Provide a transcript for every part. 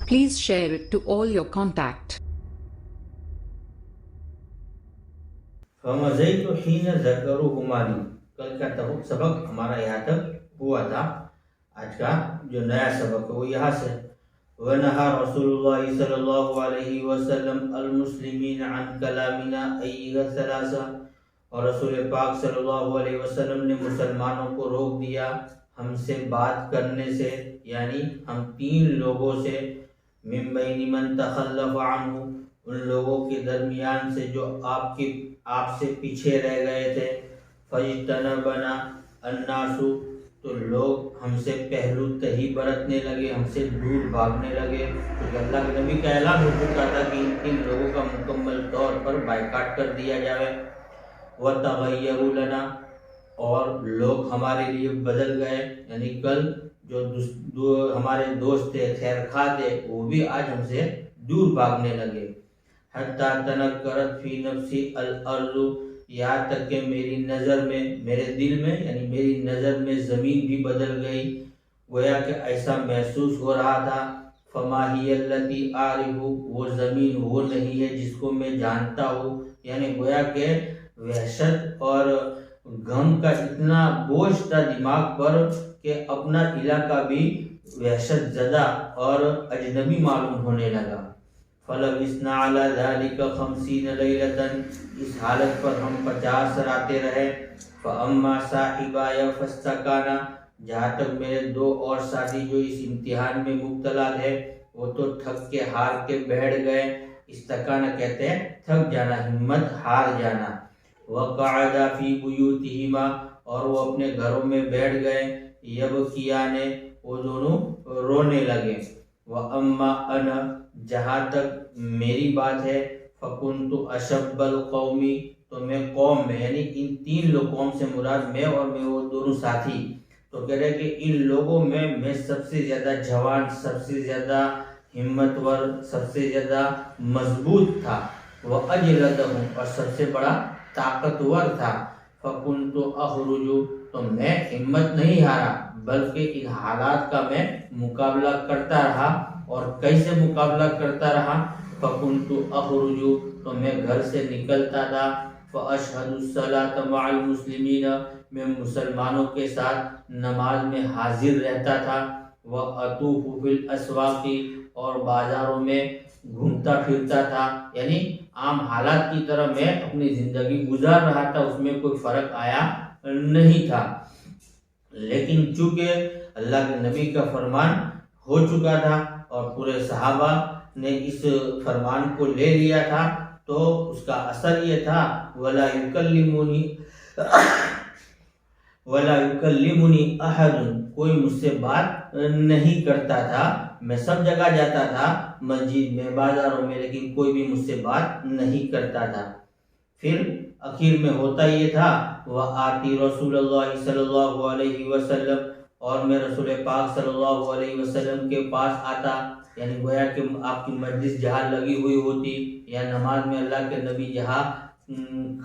Please share it to all your contact. فمزيت حين ذكروا ہماری کل کا سبق ہمارا یہاں تک ہوا تھا. آج کا جو نیا سبق ہے وہ یہاں سے. وَنَهَى رسول اللہ صلی اللہ علیہ وسلم المسلمین عن کلامنا ایہ ثلاثہ, اور رسول پاک صلی اللہ علیہ وسلم نے مسلمانوں کو روک دیا ہم سے بات کرنے سے, یعنی ہم تین لوگوں سے. من بین من تخلف عنہ, ان لوگوں کے درمیان سے جو آپ سے پیچھے رہ گئے تھے. فاجتنبنا الناس, تو لوگ ہم سے پہلو تہی برتنے لگے, ہم سے دور بھاگنے لگے. کیونکہ اللہ کے نبی کا اعلان ہو چکا تھا کہ ان لوگوں کا مکمل طور پر بائیکاٹ کر دیا جائے. وتغیروا لنا, اور لوگ ہمارے لیے بدل گئے, یعنی کل جو ہمارے دوست تھے خیر خواہ تھے وہ بھی آج ہم سے دور بھاگنے لگے. حتی تنکرت فی نفسی الارض, یہاں تک کہ میری نظر میں, میرے دل میں, یعنی میری نظر میں زمین بھی بدل گئی. گویا کہ ایسا محسوس ہو رہا تھا. فما ہی التی اعرف, وہ زمین وہ نہیں ہے جس کو میں جانتا ہوں. یعنی گویا کہ وحشت اور غم کا اتنا بوجھ تھا دماغ پر کہ اپنا علاقہ بھی وحشت زدہ اور اجنبی معلوم ہونے لگا. فلبثنا علی ذلک 50 لیلۃ, اس حالت پر ہم 50 راتیں رہے. فاما صاحبای فاستکانا, جہاں تک میرے دو اور ساتھی جو اس امتحان میں مبتلا تھے وہ تو تھک کے ہار کے بیٹھ گئے. استکانہ کہتے ہیں تھک جانا, ہمت ہار جانا. وقعدا فی بیوتہما, اور وہ اپنے گھروں میں بیٹھ گئے. یبکیان, وہ دونوں رونے لگے. واما انا, جہاں تک میری بات ہے, فکنت اشب القوم, تو میں قوم میں, یعنی ان تین قوم سے مراد میں اور میں وہ دونوں ساتھی, تو کہہ رہے کہ ان لوگوں میں سب سے زیادہ جوان, سب سے زیادہ ہمتور, سب سے زیادہ مضبوط تھا. وَأَجْلَدَهُمْ, اور سب سے بڑا طاقتور تھا. فَكُنْتُ أَخْرُجُ, تو میں ہمت نہیں ہارا بلکہ ان حالات کا میں مقابلہ کرتا رہا. اور کیسے مقابلہ کرتا رہا؟ فَكُنْتُ أَخْرُجُ, تو میں گھر سے نکلتا تھا. فَأَشْهَدُ الصَّلَاةَ مَعَ الْمُسْلِمِينَ, میں مسلمانوں کے ساتھ نماز میں حاضر رہتا تھا. وَأَطُوفُ فِي الْأَسْوَاقِ, اور بازاروں میں گھومتا پھرتا تھا. یعنی عام حالات کی طرح میں اپنی زندگی گزار رہا تھا, اس میں کوئی فرق آیا نہیں تھا. لیکن چونکہ اللہ کے نبی کا فرمان ہو چکا تھا اور پورے صحابہ نے اس فرمان کو لے لیا تھا, تو اس کا اثر یہ تھا وَلَا يُكَلِّمُنِي أَحَدٌ, کوئی مجھ سے بات نہیں کرتا تھا. میں سب جگہ جاتا تھا, مسجد میں, بازاروں میں, لیکن کوئی بھی مجھ سے بات نہیں کرتا تھا. پھر اخیر میں ہوتا یہ تھا وَآتِي رسول اللہ صلی اللہ علیہ وسلم, اور میں رسول پاک صلی اللہ علیہ وسلم کے پاس آتا. یعنی گویا کہ آپ کی مجلس جہاں لگی ہوئی ہوتی یا نماز میں اللہ کے نبی جہاں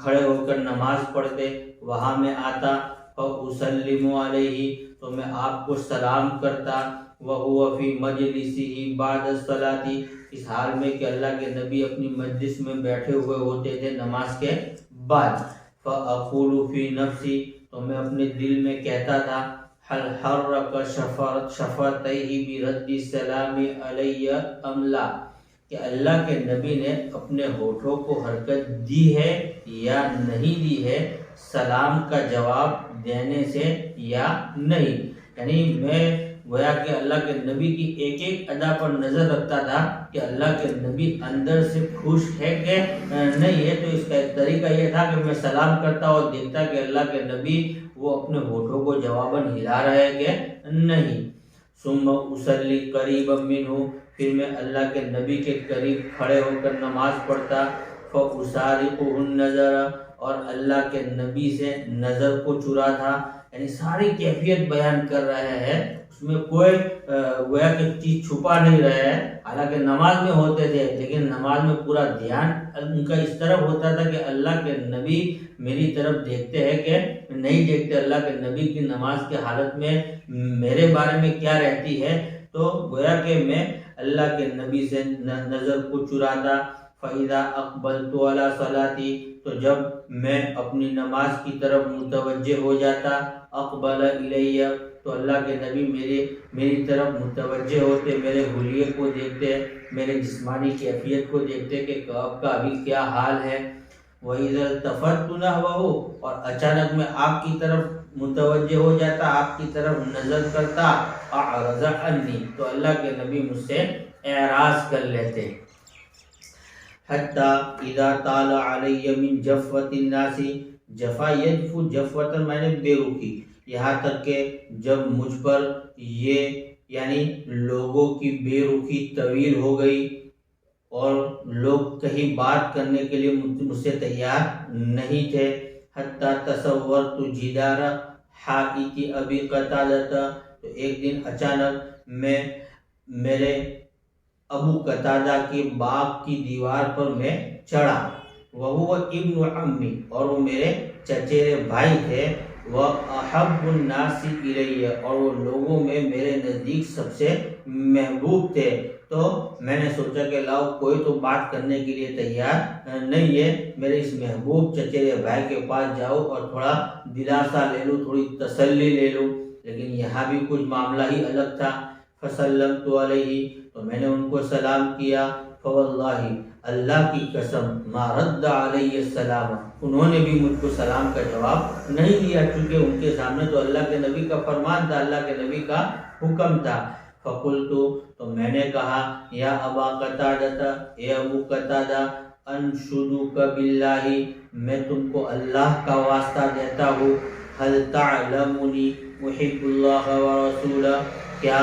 کھڑے ہو کر نماز پڑھتے وہاں میں آتا. فَأُسَلِّمُ عَلَيْهِ, تو میں آپ کو سلام کرتا. وَهُوَ فِي مَجْلِسِهِ بَعْدَ الصَّلَاةِ, اس حال میں کہ اللہ کے نبی اپنی مجلس میں بیٹھے ہوئے ہوتے تھے نماز کے بعد. فَأَقُولُ فِي نَفْسِي, تو میں اپنے دل میں کہتا تھا هَلْ حَرَّكَ شَفَتَيْهِ بِرَدِّ السَّلَامِ عَلَيَّ أَمْ لَا, کہ اللہ کے نبی نے اپنے ہونٹوں کو حرکت دی ہے یا نہیں دی ہے سلام کا جواب دینے سے یا نہیں. یعنی میں گویا کہ اللہ کے نبی کی ایک ایک ادا پر نظر رکھتا تھا کہ اللہ کے نبی اندر سے خوش ہے کہ نہیں ہے. تو اس کا ایک طریقہ یہ تھا کہ میں سلام کرتا اور دیکھتا کہ اللہ کے نبی وہ اپنے ہونٹوں کو جواباً ہلا رہے کہ نہیں. ثم اصلی قریبا منہ, پھر میں اللہ کے نبی کے قریب کھڑے ہو کر نماز پڑھتا. فاسارقه النظر, اور اللہ کے نبی سے نظر کو چرا تھا. یعنی ساری کیفیت بیان کر رہے ہیں, اس میں کوئی گویا کہ چیز چھپا نہیں رہے ہیں. حالانکہ نماز میں ہوتے تھے لیکن نماز میں پورا دھیان ان کا اس طرف ہوتا تھا کہ اللہ کے نبی میری طرف دیکھتے ہیں کہ نہیں دیکھتے, اللہ کے نبی کی نماز کی حالت میں میرے بارے میں کیا رہتی ہے. تو گویا کہ میں اللہ کے نبی سے نظر کو چراتا. فَإِذَا أَقْبَلْتُ عَلَى صَلَاتِي تو جب میں اپنی نماز کی طرف متوجہ ہو جاتا. اقبل الیہ تو اللہ کے نبی میری طرف متوجہ ہوتے، میرے حلیے کو دیکھتے، میرے جسمانی کیفیت کو دیکھتے کہ آپ کا ابھی کیا حال ہے. وَإِذَا الْتَفَتْتُ نَحْوَهُ اور اچانک میں آپ کی طرف متوجہ ہو جاتا، آپ کی طرف نظر کرتا. اعرض عنی تو اللہ کے نبی مجھ سے اعراض کر لیتے. حتی اذا طال علی من جفوۃ الناس جفا یجفو جفوۃ میں نے بے رخی، یہاں تک کہ جب مجھ پر یہ یعنی لوگوں کی بے رخی طویل ہو گئی اور لوگ کہیں بات کرنے کے لیے مجھ سے تیار نہیں تھے. حتی تصورت جدار حائط ابی قتادہ تو ایک دن اچانک میں میرے ابو قتادہ کے باغ کی دیوار پر میں چڑھا. وہو ابن عمی اور وہ میرے چچیرے بھائی تھے. وَأَحَبُّ النَّاسِ إِلَيَّ اور وہ لوگوں میں میرے نزدیک سب سے محبوب تھے. تو میں نے سوچا کہ لاؤ کوئی تو بات کرنے کے لیے تیار نہیں ہے، میرے اس محبوب چچیرے بھائی کے پاس جاؤ اور تھوڑا دلاسا لے لوں، تھوڑی تسلی لے لوں. لیکن یہاں بھی کچھ معاملہ ہی الگ تھا. فسلمت علیہ تو میں نے ان کو سلام کیا. فواللہ اللہ کی قسم ما رد علیہ السلام انہوں نے بھی مجھ کو سلام کا جواب نہیں دیا، چونکہ ان کے سامنے تو اللہ کے نبی کا فرمان تھا، اللہ کے نبی کا حکم تھا. فقلت تو میں نے کہا یا ابا قتادہ اے ابو قتادہ انشدک باللہ میں تم کو اللہ کا واسطہ دیتا ہوں. هل تعلمنی احب اللہ ورسولہ کیا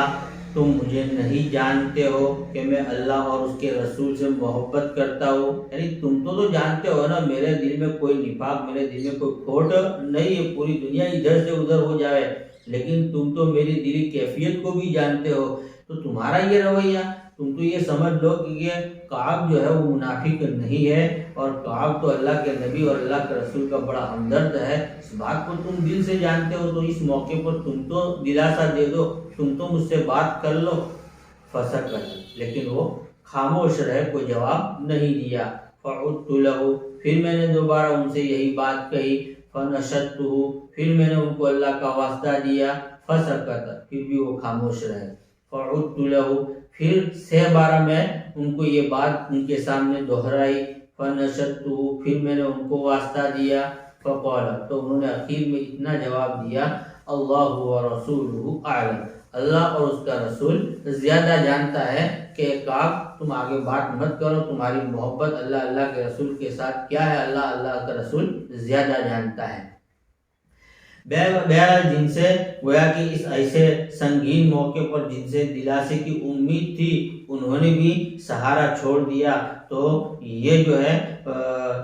تم مجھے نہیں جانتے ہو کہ میں اللہ اور اس کے رسول سے محبت کرتا ہوں؟ یعنی تم تو جانتے ہو نا میرے دل میں کوئی نفاق، میرے دل میں کوئی کھوٹ نہیں ہے، پوری دنیا ادھر سے ادھر ہو جائے لیکن تم تو میری دلی کیفیت کو بھی جانتے ہو. تو تمہارا یہ رویہ، تم تو یہ سمجھ لو کہ یہ کعب جو ہے وہ منافق نہیں ہے اور کعب تو اللہ کے نبی اور اللہ کے رسول کا بڑا ہمدرد ہے. اس بات کو تم دل سے جانتے ہو تو اس موقع پر تم تو دلاسا دے دو، تم تو مجھ سے بات کر لو. فسکت لیکن وہ خاموش رہے، کوئی جواب نہیں دیا. فعدت له پھر میں نے دوبارہ ان سے یہی بات کہی. فنشدته پھر میں نے ان کو اللہ کا واسطہ دیا. فسکت پھر بھی وہ خاموش رہے. فعدت له پھر 6 بار میں ان کو یہ بات ان کے سامنے دہرائی. فنشدته پھر میں نے ان کو واسطہ دیا. فقال تو انہوں نے اخیر میں اتنا جواب دیا اللہ ورسولہ اعلم اللہ اور اس کا رسول زیادہ جانتا ہے کہ کعب تم آگے بات مت کرو، تمہاری محبت اللہ کے رسول کے ساتھ کیا ہے اللہ کا رسول زیادہ جانتا ہے. بہرحال جن سے گویا کہ اس ایسے سنگین موقع پر جن سے دلاسے کی امید تھی انہوں نے بھی سہارا چھوڑ دیا. تو یہ جو ہے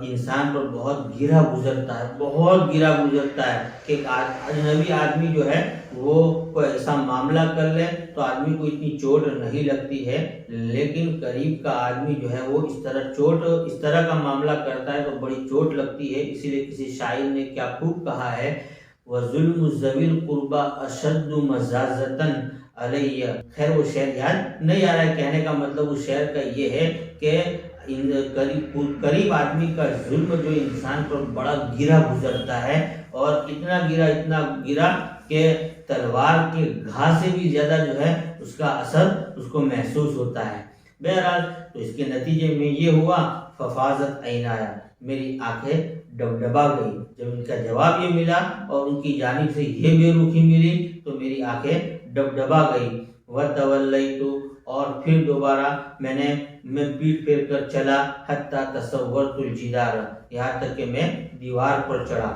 انسان پر بہت گرا گزرتا ہے کہ اجنبی آدمی جو ہے وہ کوئی ایسا معاملہ کر لے تو آدمی کو اتنی چوٹ نہیں لگتی ہے، لیکن قریب کا آدمی جو ہے وہ اس طرح کا معاملہ کرتا ہے تو بڑی چوٹ لگتی ہے. اسی لیے کسی شاعر نے کیا خوب کہا ہے وَظُلْمُ ذَوِي الْقُرْبَى أَشَدُّ مَزَازَةً عَلَيَّ. خیر وہ شعر یاد نہیں آ رہا ہے، کہنے کا مطلب اس شعر کا یہ ہے کہ قریب آدمی کا ظلم جو انسان پر بڑا گرا گزرتا ہے اور اتنا گرا کہ تلوار کے گھا سے بھی زیادہ جو ہے اس کا اثر اس کو محسوس ہوتا ہے. بہرحال تو اس کے نتیجے میں یہ ہوا ففاضت عینایا میری آنکھیں ڈبڈبا گئی. جب ان کا جواب یہ ملا اور ان کی جانب سے یہ بے رخی ملی تو میری آنکھیں ڈبڈبا گئی. وتولیت اور پھر دوبارہ میں پیٹ پھیر کر چلا. حتی تصورت الجدار یہاں تک کہ میں دیوار پر چڑھا.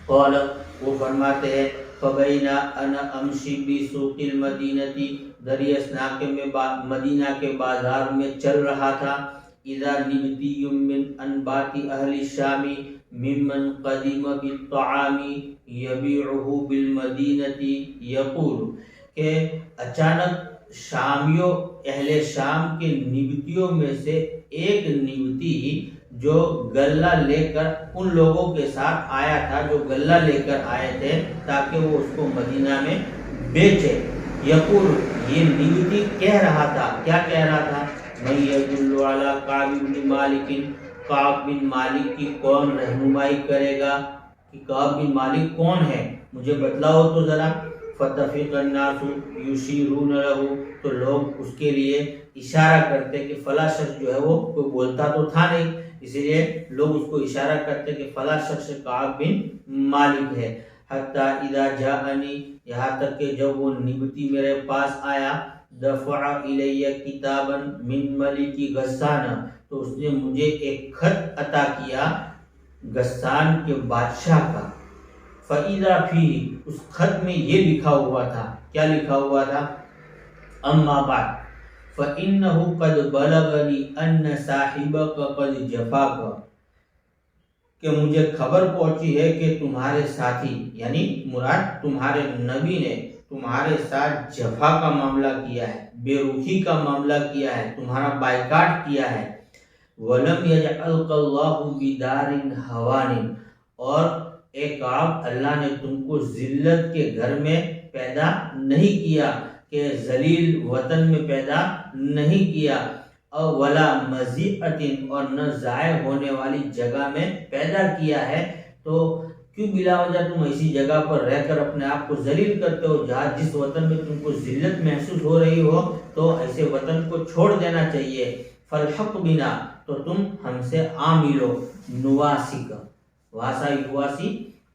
قال وہ فرماتے ہیں فبینا انا امشی بسوق المدینہ دریاسنا کے میں مدینہ کے بازار میں چل رہا تھا. اذا نبتی من انبات اہل الشام ممن قدم بالطعام یبیعه بالمدینہ یقول کہ اچانک شامیوں اہل شام کے نبتیوں میں سے ایک نبتی جو غلہ لے کر ان لوگوں کے ساتھ آیا تھا جو غلہ لے کر آئے تھے تاکہ وہ اس کو مدینہ میں بیچے. یقول یہ نبتی کہہ رہا تھا، کیا کہہ رہا تھا؟ من یدل علی کعب بن مالک، کعب بن مالک کی کون رہنمائی کرے گا کہ کعب بن مالک کون ہے، مجھے بتلاؤ تو ذرا۔ فتفق الناس یشیرون له، تو لوگ اس کے لیے اشارہ کرتے کہ فلاں شخص جو ہے وہ کوئی بولتا تو تھا نہیں، اسی لیے لوگ اس کو اشارہ کرتے کہ فلاں شخص کعب بن مالک ہے۔ حتی اذا جاءنی، یہاں تک کہ جب وہ نبتی میرے پاس آیا، دفع الی کتابا من ملک غسان، تو اس نے مجھے ایک خط عطا کیا غسان کے بادشاہ کا۔ فَإِذَا فِيهِ، اس خط میں یہ لکھا ہوا تھا، کیا لکھا ہوا تھا؟ اما بعد فَإِنَّهُ قَدْ بَلَغَنِي أَنَّ صَاحِبَكَ قَدْ جَفَاكَ، کہ مجھے خبر پہنچی ہے کہ تمہارے ساتھی، یعنی مراد تمہارے نبی نے تمہارے ساتھ جفا کا معاملہ کیا ہے، بے رخی کا معاملہ کیا ہے، تمہارا بائیکاٹ کیا ہے۔ وَلَمْ يَجْعَلْكَ اللَّهُ بِدَارٍ هَوَانٍ، اور اے کعب، اللہ نے تم کو ذلت کے گھر میں پیدا نہیں کیا، کہ ذلیل وطن میں پیدا نہیں کیا، اور ولا مزیعۃ، اور نہ ضائع ہونے والی جگہ میں پیدا کیا ہے۔ تو کیوں بلا وجہ تم ایسی جگہ پر رہ کر اپنے آپ کو ذلیل کرتے ہو؟ جہاں جس وطن میں تم کو ذلت محسوس ہو رہی ہو تو ایسے وطن کو چھوڑ دینا چاہیے۔ فالحق بنا، تو تم ہم سے آ ملو، نواسک، واسا یواسی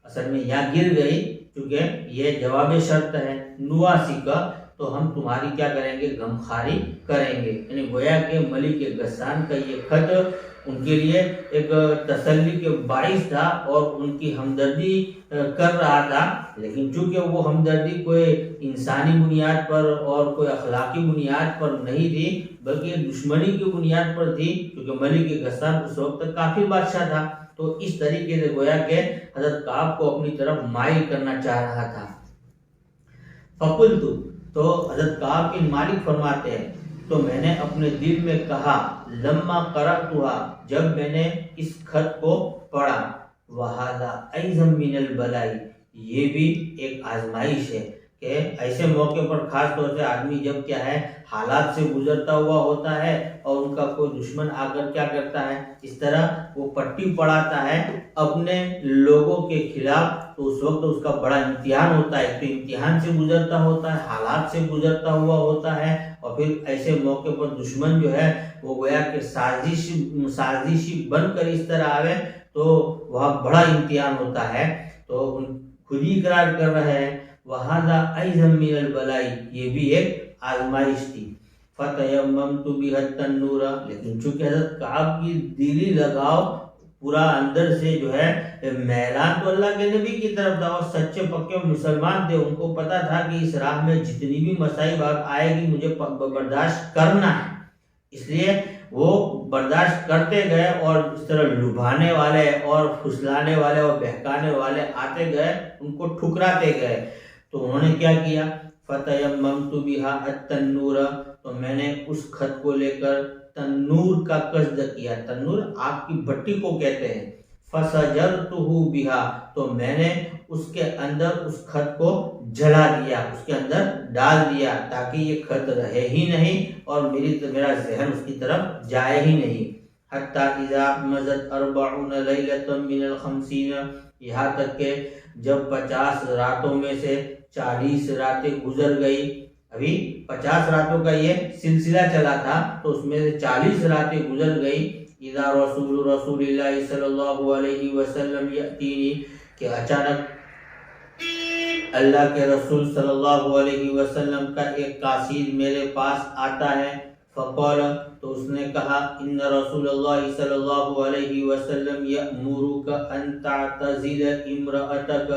اصل میں یا گر گئی کیونکہ یہ جواب شرط ہے، نواسک، تو ہم تمہاری کیا کریں گے؟ غمخواری کریں گے۔ یعنی گویا کہ ملک غسان کا یہ خط ان کے لیے ایک تسلی کے باعث تھا اور ان کی ہمدردی کر رہا تھا، لیکن چونکہ وہ ہمدردی کوئی انسانی بنیاد پر اور کوئی اخلاقی بنیاد پر نہیں تھی بلکہ دشمنی کی بنیاد پر تھی، کیونکہ ملک غسان اس وقت کافر بادشاہ تھا، تو اس طریقے سے گویا کہ حضرت کعب کو اپنی طرف مائل کرنا چاہ رہا تھا۔ فقلت، تو حضرت کعب بن مالک فرماتے ہیں تو میں نے اپنے دل میں کہا، لما قرأتها، جب میں نے اس خط کو پڑھا، وَهَذَا أَيْضًا مِنَ الْبَلَاءِ، یہ بھی ایک آزمائش ہے کہ ایسے موقع پر خاص طور سے آدمی جب کیا ہے حالات سے گزرتا ہوا ہوتا ہے اور ان کا کوئی دشمن آ کر کیا کرتا ہے، اس طرح وہ پٹی پڑھاتا ہے اپنے لوگوں کے خلاف، تو اس وقت اس کا بڑا امتحان ہوتا ہے، تو امتحان سے گزرتا ہوتا ہے، حالات سے گزرتا ہوا ہوتا ہے، اور پھر ایسے موقع پر دشمن جو ہے وہ گویا کہ سازشی بن کر اس طرح آوے تو وہاں بڑا امتحان ہوتا ہے۔ تو خود ہی اقرار کر رہے ہیں، وَهَذَا أَيْضًا مِنَ الْبَلَاءِ، یہ بھی ایک آزمائش تھی۔ فَتَيَمَّمْتُ بِهَا التَّنُّورَ، لیکن چونکہ حضرت کعب کی دلی لگاؤ پورا اندر سے جو ہے میلان تو اللہ کے نبی کی طرف تھا، اور سچے پکے مسلمان تھے، ان کو پتا تھا کہ اس راہ میں جتنی بھی مصائب آئے گی مجھے برداشت کرنا ہے، اس لیے وہ برداشت کرتے گئے، اور اس طرح لبھانے والے اور پھسلانے والے اور بہکانے والے آتے گئے، ان کو ٹھکراتے گئے۔ تو انہوں نے کیا کیا؟ فَتَيَمَّمْتُ بِهَا التَّنُّورَ، تو میں نے اس خط کو لے کر تنور کا قصد کیا، تنور آگ کی بھٹی کو کہتے ہیں۔ فَسَجَرْتُهُ بِهَا، تو میں نے اس کے اندر اس خط کو جلا دیا، اس کے اندر ڈال دیا، تاکہ یہ خط رہے ہی نہیں اور میرا ذہن اس کی طرف جائے ہی نہیں۔ حَتَّى إِذَا مَضَتْ 40 لَيْلَةً مِنَ الْخَمْسِينَ، یہاں تک کہ جب 50 راتوں میں سے 40 راتیں گزر گئی، ابھی 50 راتوں کا یہ سلسلہ چلا تھا تو اس میں سے 40 راتیں گزر گئی۔ اذا رسول اللہ صلی اللہ علیہ وسلم یأتینی، کہ اچانک اللہ کے رسول صلی اللہ علیہ وسلم کا ایک قاصد میرے پاس آتا ہے۔ فقال، تو اس نے کہا، ان رسول اللہ صلی اللہ علیہ وسلم یأمرک ان تعتزل امرأتک،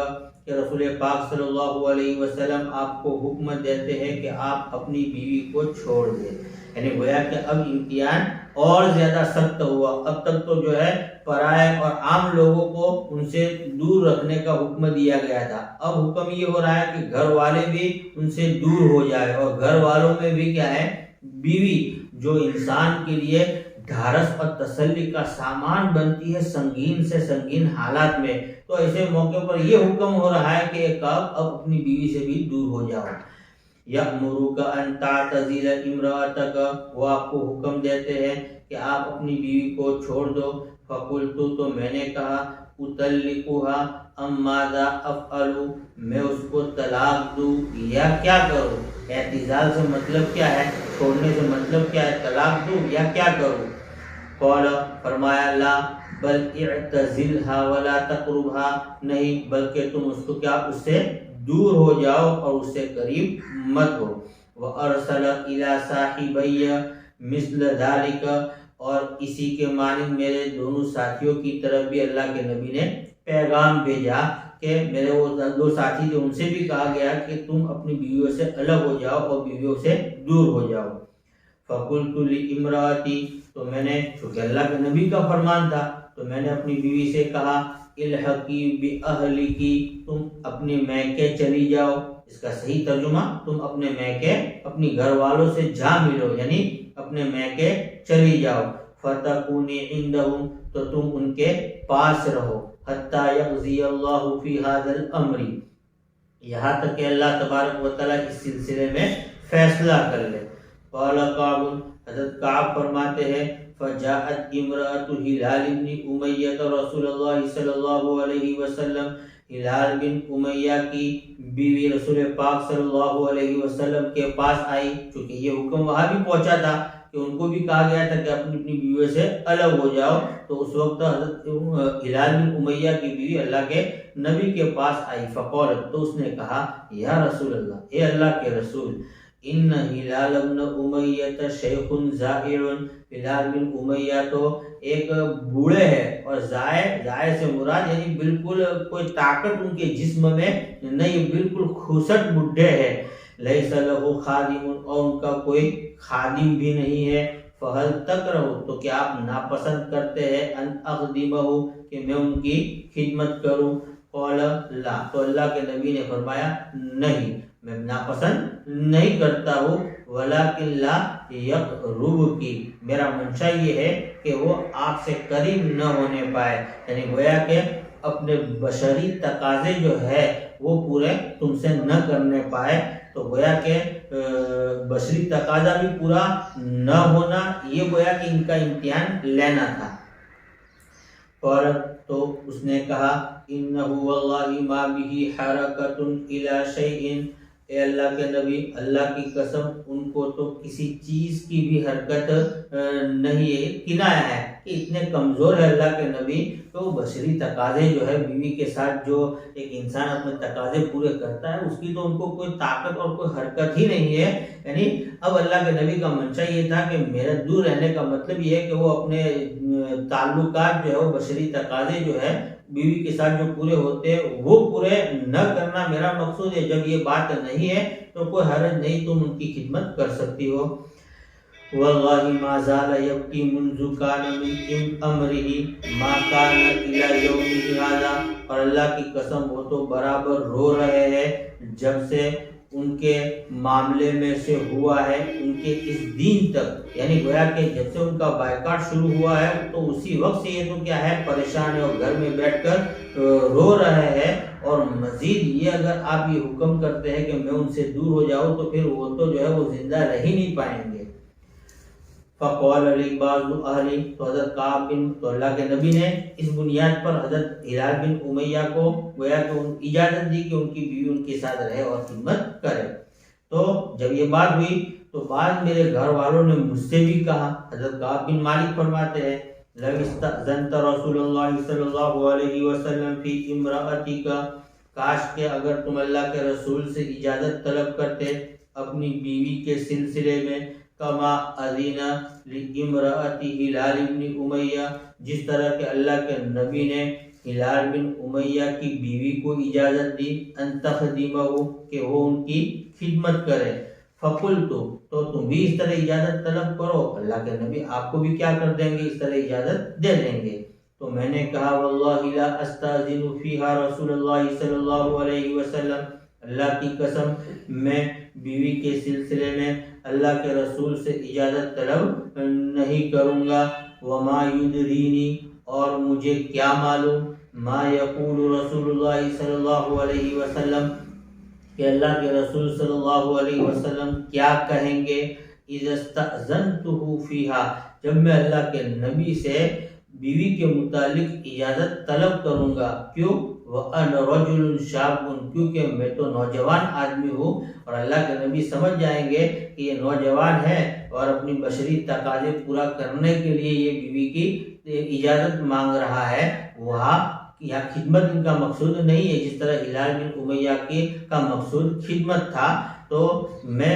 کہ رسول پاک صلی اللہ علیہ وسلم آپ کو حکم دیتے ہیں کہ آپ اپنی بیوی کو چھوڑ دیں۔ یعنی گویا کہ اب امتحان اور زیادہ سخت ہوا، اب تک تو جو ہے پرائے اور عام لوگوں کو ان سے دور رکھنے کا حکم دیا گیا تھا، اب حکم یہ ہو رہا ہے کہ گھر والے بھی ان سے دور ہو جائے، اور گھر والوں میں بھی کیا ہے، بیوی جو انسان کے لیے ڈھارس اور تسلی کا سامان بنتی ہے سنگین سے سنگین حالات میں، تو ایسے موقع پر یہ حکم ہو رہا ہے کہ کعب اب اپنی بیوی سے بھی دور ہو جاؤ۔ یأمرک ان تعتزل امرأتک، وہ آپ کو حکم دیتے ہیں کہ آپ اپنی بیوی کو چھوڑ دو. فقلت، تو میں نے کہا اطلقها ام ماذا افعل، میں اس کو طلاق دوں یا کیا کروں. اعتزال سے مطلب کیا ہے؟ چھوڑنے سے مطلب کیا ہے؟ طلاق دوں یا کیا کروں؟ قال، فرمایا لا بل اعتزلها ولا تقربها، نہیں بلکہ تم اس کو کیا، اس سے دور ہو جاؤ اور اس سے قریب مت ہو. وارسل الى صاحبی مثل ذلك، اور اسی کے مانند میرے دونوں ساتھیوں کی طرف بھی اللہ کے نبی نے پیغام بھیجا کہ میرے وہ دو ساتھی تھے ان سے بھی کہا گیا کہ تم اپنی بیویوں سے الگ ہو جاؤ اور بیویوں سے دور ہو جاؤ. فقلت لامراتی، تو میں نے، چونکہ اللہ کے نبی کا فرمان تھا تو میں نے اپنی بیوی سے کہا الحقی باہلکی، تم اپنے میکے چلی جاؤ. اس کا صحیح ترجمہ تم اپنے میکے، اپنی گھر والوں سے جا ملو، یعنی اپنے میکے چلی جاؤ. فتکونی عندہم، تو تم ان کے پاس رہو. حتی یقضی اللہ فی ھذا الامر، یہاں تک کہ اللہ تبارک و تعالیٰ اس سلسلے میں فیصلہ کر لے. قال کعب، حضرت کعب فرماتے ہیں فجاءت امرأة ہلال بن امیہ رسول اللہ صلی اللہ علیہ وسلم، ہلال بن امیہ کی بیوی رسول پاک صلی اللہ علیہ وسلم کے پاس آئی. چونکہ یہ حکم وہاں بھی پہنچا تھا کہ ان کو بھی کہا گیا تھا کہ اپنی بیویوں سے الگ ہو جاؤ، تو اس وقت حضرت ہلال بن امیہ کی بیوی اللہ کے نبی کے پاس آئی. فقالت، تو اس نے کہا یا رسول اللہ، اے اللہ کے رسول، ان ہلال بن امیہ شیخ زائر، ہلال بن امیہ تو ایک بوڑھے ہیں، اور زائر سے مراد یعنی بالکل کوئی طاقت ان کے جسم میں نہیں، بالکل کھوسٹ بڈھے ہیں. لیس لہ خادم، اور ان کا کوئی خادم بھی نہیں ہے. فہل تکرہ، تو کیا آپ ناپسند کرتے ہیں ان اخدمہ، کہ میں ان کی خدمت کروں. قال لا، تو اللہ کے نبی نے فرمایا نہیں، میں ناپسند نہیں کرتا ہوں. ولیکن لا یقرب کی، میرا منشا یہ ہے کہ وہ آپ سے قریب نہ ہونے پائے، یعنی گویا کہ اپنے بشری تقاضے جو ہے وہ پورے تم سے نہ کرنے پائے. تو گویا کہ بشری تقاضا بھی پورا نہ ہونا، یہ گویا کہ ان کا امتحان لینا تھا. اور تو اس نے کہا انہ واللہ ما به حرکۃ الی شیء، اے اللہ کے نبی، اللہ کی قسم ان کو تو کسی چیز کی بھی حرکت نہیں ہے. کنایا ہے کہ اتنے کمزور ہے اللہ کے نبی، تو بشری تقاضے جو ہے بیوی کے ساتھ جو ایک انسان اپنے تقاضے پورے کرتا ہے اس کی تو ان کو کوئی طاقت اور کوئی حرکت ہی نہیں ہے. یعنی اب اللہ کے نبی کا منشا یہ تھا کہ میرا دور رہنے کا مطلب یہ ہے کہ وہ اپنے تعلقات جو ہے وہ بشری تقاضے جو ہے بیوی کے ساتھ جو پورے ہوتے ہیں وہ پورے نہ کرنا میرا مقصود ہے. جب یہ بات نہیں ہے تو کوئی حرج نہیں، تم ان کی خدمت کر سکتی ہو. واللہ ما زال یبکی منذ کان من امرہ ما کان الی یومہ ھذا، اور اللہ کی قسم وہ تو برابر رو رہے ہیں جب سے ان کے معاملے میں سے ہوا ہے ان کے اس دین تک، یعنی گویا کہ جب سے ان کا بائیکاٹ شروع ہوا ہے تو اسی وقت سے یہ تو کیا ہے پریشان ہے اور گھر میں بیٹھ کر رو رہے ہیں. اور مزید یہ اگر آپ یہ حکم کرتے ہیں کہ میں ان سے دور ہو جاؤں تو پھر وہ تو جو ہے وہ زندہ رہ ہی نہیں پائیں گے. فقال علی بعض اہلی، تو حضرت کعب بن، تو اللہ کے نبی نے اس بنیاد پر حضرت ہلال بن امیہ کو گویا کہ اجازت دی کہ ان کی بیوی ان کے ساتھ رہے اور خدمت کرے. تو جب یہ بات ہوئی تو بعد میرے گھر والوں نے مجھ سے بھی کہا. حضرت کعب بن مالک فرماتے ہیں لو استأذنت رسول اللہ صلی اللہ علیہ وسلم فی امرأتک، کاش کہ اگر تم اللہ کے رسول سے اجازت طلب کرتے اپنی بیوی کے سلسلے میں، کما اذن لامرأۃ ہلال بن امیہ، جس طرح کہ اللہ کے نبی نے ہلال بن امیہ کی بیوی کو اجازت دی ان تخدمہ، کہ وہ ان کی خدمت کرے. فقلت، تو تم بھی اس طرح اجازت طلب کرو، اللہ کے نبی آپ کو بھی کیا کر دیں گے، اس طرح اجازت دے دیں گے. تو میں نے کہا واللہ لا استاذن فیہا رسول اللہ صلی اللہ علیہ وسلم، اللہ کی قسم میں بیوی کے سلسلے میں اللہ کے رسول سے اجازت طلب نہیں کروں گا. وما یدرینی، اور مجھے کیا معلوم، ما یقول رسول اللہ صلی اللہ علیہ وسلم، کہ اللہ کے رسول صلی اللہ علیہ وسلم کیا کہیں گے، اذا استأذنتہ فیہا، جب میں اللہ کے نبی سے بیوی کے متعلق اجازت طلب کروں گا، کیوں؟ وَأَنَا رَجُلٌ شَابٌ، کیونکہ میں تو نوجوان آدمی ہوں، اور اللہ کے نبی سمجھ جائیں گے کہ یہ نوجوان ہے اور اپنی بشری تقاضے پورا کرنے کے لیے یہ بیوی کی اجازت مانگ رہا ہے۔ وہاں یا خدمت ان کا مقصود نہیں ہے، جس طرح ہلال بن امیہ کا مقصود خدمت تھا، تو میں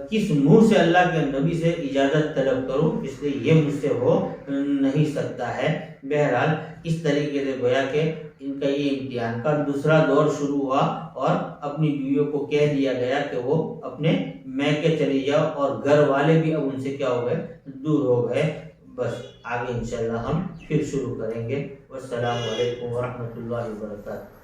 کس منہ سے اللہ کے نبی سے اجازت طلب کروں، اس لیے یہ مجھ سے ہو نہیں سکتا ہے۔ بہرحال اس طریقے سے گویا کہ ان کا یہ امتحان کا دوسرا دور شروع ہوا، اور اپنی بیویوں کو کہہ دیا گیا کہ وہ اپنے میکے چلی جاؤ، اور گھر والے بھی اب ان سے کیا ہو گئے، دور ہو گئے۔ بس آگے انشاءاللہ ہم پھر شروع کریں گے۔ والسلام علیکم ورحمۃ اللہ وبرکاتہ۔